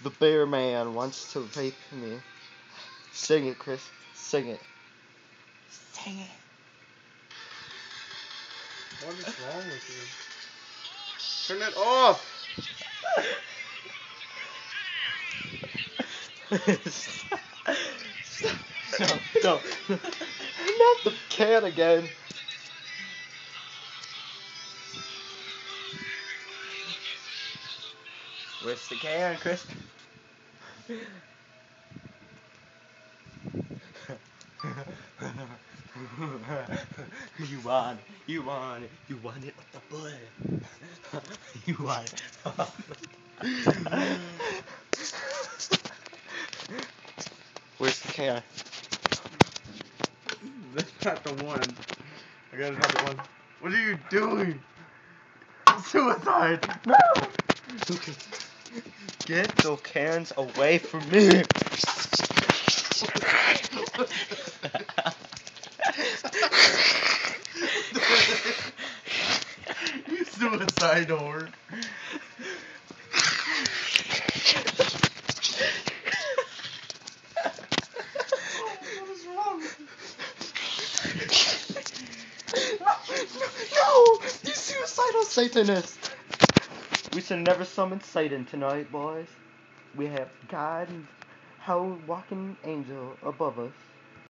The bear man wants to rape me. Sing it, Chris. Sing it. Sing it. What is wrong with you? Turn it off! Stop. Not the can again. Where's the can, Chris? You want it with the bullet. You want it. Where's the can? That's not the one. I got another one. What are you doing? Suicide! No! Get those cans away from me! You suicide whore. What is wrong? No! You suicidal Satanist! We should never summon Satan tonight, boys. We have God and hell walking angel above us.